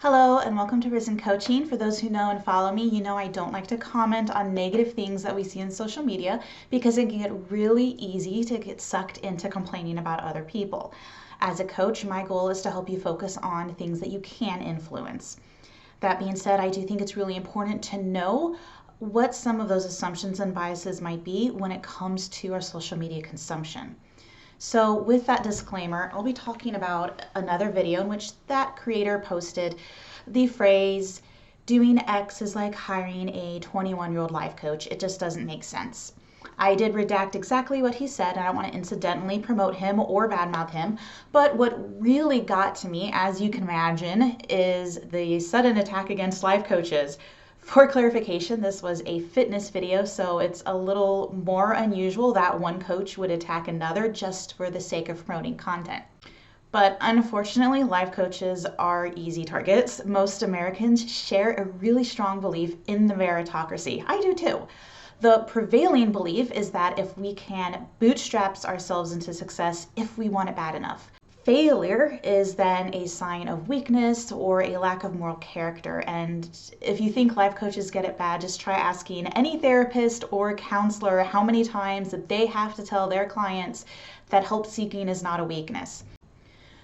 Hello and welcome to Risen Coaching. For those who know and follow me, you know I don't like to comment on negative things that we see in social media because it can get really easy to get sucked into complaining about other people. As a coach, my goal is to help you focus on things that you can influence. That being said, I do think it's really important to know what some of those assumptions and biases might be when it comes to our social media consumption. So with that disclaimer, I'll be talking about another video in which that creator posted the phrase, doing X is like hiring a 21-year-old life coach. It just doesn't make sense. I did redact exactly what he said. I don't want to incidentally promote him or badmouth him, but what really got to me, as you can imagine, is the sudden attack against life coaches. For clarification, this was a fitness video, so it's a little more unusual that one coach would attack another just for the sake of promoting content. But unfortunately, life coaches are easy targets. Most Americans share a really strong belief in the meritocracy. I do too. The prevailing belief is that if we can bootstrap ourselves into success if we want it bad enough. Failure is then a sign of weakness or a lack of moral character. And if you think life coaches get it bad, just try asking any therapist or counselor how many times that they have to tell their clients that help seeking is not a weakness.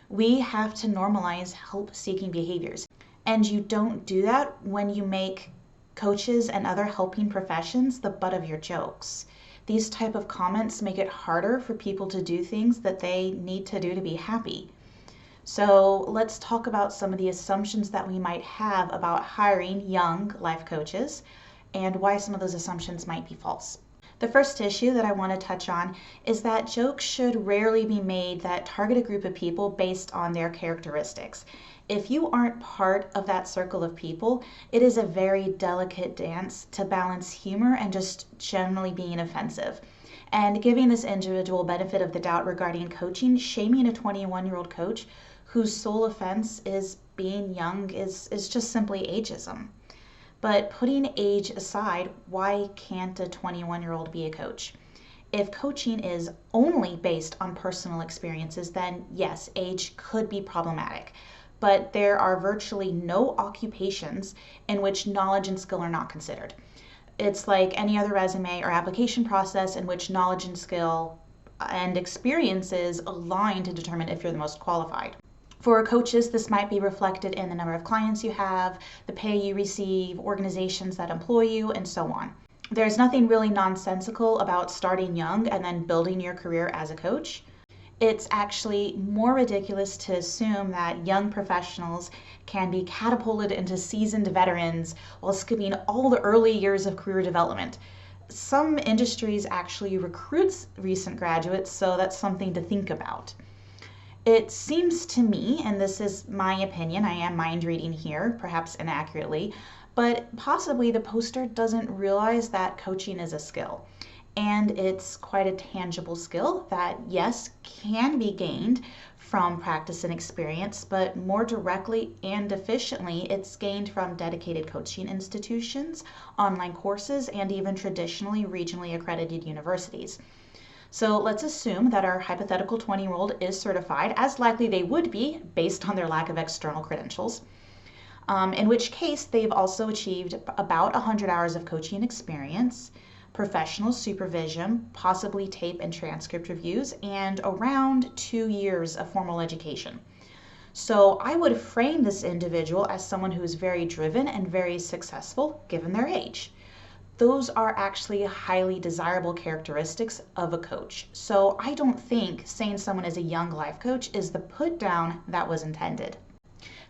We have to normalize help seeking behaviors. And you don't do that when you make coaches and other helping professions the butt of your jokes. These type of comments make it harder for people to do things that they need to do to be happy. So let's talk about some of the assumptions that we might have about hiring young life coaches and why some of those assumptions might be false. The first issue that I want to touch on is that jokes should rarely be made that target a group of people based on their characteristics. If you aren't part of that circle of people, it is a very delicate dance to balance humor and just generally being offensive. And giving this individual benefit of the doubt regarding coaching, shaming a 21-year-old coach whose sole offense is being young is just simply ageism. But putting age aside, why can't a 21-year-old be a coach? If coaching is only based on personal experiences, then yes, age could be problematic. But there are virtually no occupations in which knowledge and skill are not considered. It's like any other resume or application process in which knowledge and skill and experiences align to determine if you're the most qualified. For coaches, this might be reflected in the number of clients you have, the pay you receive, organizations that employ you, and so on. There's nothing really nonsensical about starting young and then building your career as a coach. It's actually more ridiculous to assume that young professionals can be catapulted into seasoned veterans while skipping all the early years of career development. Some industries actually recruit recent graduates, so that's something to think about. It seems to me, and this is my opinion, I am mind reading here, perhaps inaccurately, but possibly the poster doesn't realize that coaching is a skill. And it's quite a tangible skill that, yes, can be gained from practice and experience, but more directly and efficiently, it's gained from dedicated coaching institutions, online courses, and even traditionally regionally accredited universities. So let's assume that our hypothetical 20-year-old is certified, as likely they would be based on their lack of external credentials, in which case they've also achieved about 100 hours of coaching experience, professional supervision, possibly tape and transcript reviews, and around 2 years of formal education. So I would frame this individual as someone who is very driven and very successful given their age. Those are actually highly desirable characteristics of a coach. So I don't think saying someone is a young life coach is the put down that was intended.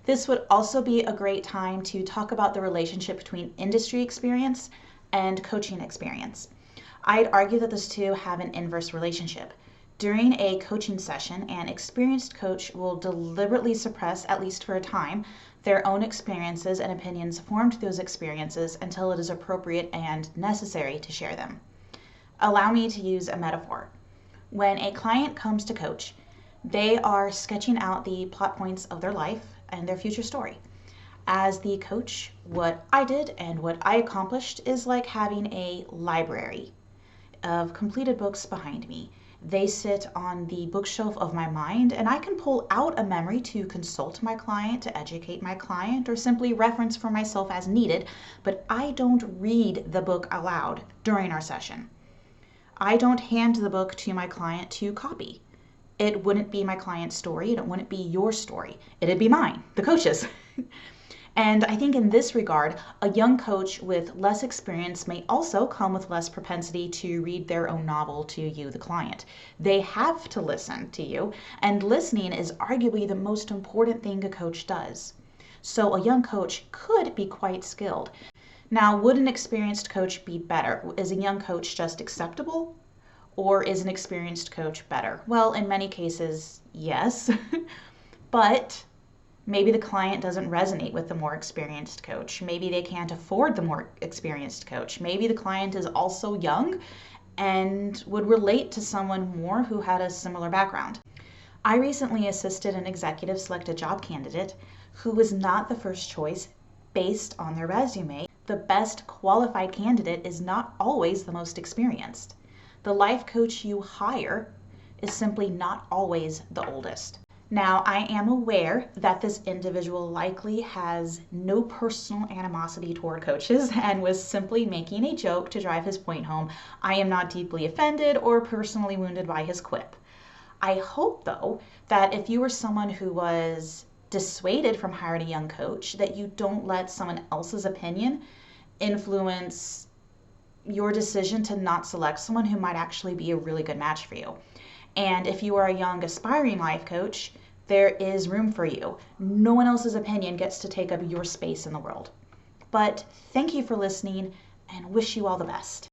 This would also be a great time to talk about the relationship between industry experience and coaching experience. I'd argue that those two have an inverse relationship. During a coaching session, an experienced coach will deliberately suppress, at least for a time, their own experiences and opinions formed through those experiences until it is appropriate and necessary to share them. Allow me to use a metaphor. When a client comes to coach, they are sketching out the plot points of their life and their future story. As the coach, what I did and what I accomplished is like having a library of completed books behind me. They sit on the bookshelf of my mind, and I can pull out a memory to consult my client, to educate my client, or simply reference for myself as needed, but I don't read the book aloud during our session. I don't hand the book to my client to copy. It wouldn't be my client's story, and it wouldn't be your story. It'd be mine, the coach's. And I think in this regard, a young coach with less experience may also come with less propensity to read their own novel to you, the client. They have to listen to you, and listening is arguably the most important thing a coach does. So a young coach could be quite skilled. Now, would an experienced coach be better? Is a young coach just acceptable? Or is an experienced coach better? Well, in many cases, yes. But maybe the client doesn't resonate with the more experienced coach. Maybe they can't afford the more experienced coach. Maybe the client is also young and would relate to someone more who had a similar background. I recently assisted an executive select a job candidate who was not the first choice based on their resume. The best qualified candidate is not always the most experienced. The life coach you hire is simply not always the oldest. Now, I am aware that this individual likely has no personal animosity toward coaches and was simply making a joke to drive his point home. I am not deeply offended or personally wounded by his quip. I hope, though, that if you were someone who was dissuaded from hiring a young coach, that you don't let someone else's opinion influence your decision to not select someone who might actually be a really good match for you. And if you are a young aspiring life coach, there is room for you. No one else's opinion gets to take up your space in the world. But thank you for listening and wish you all the best.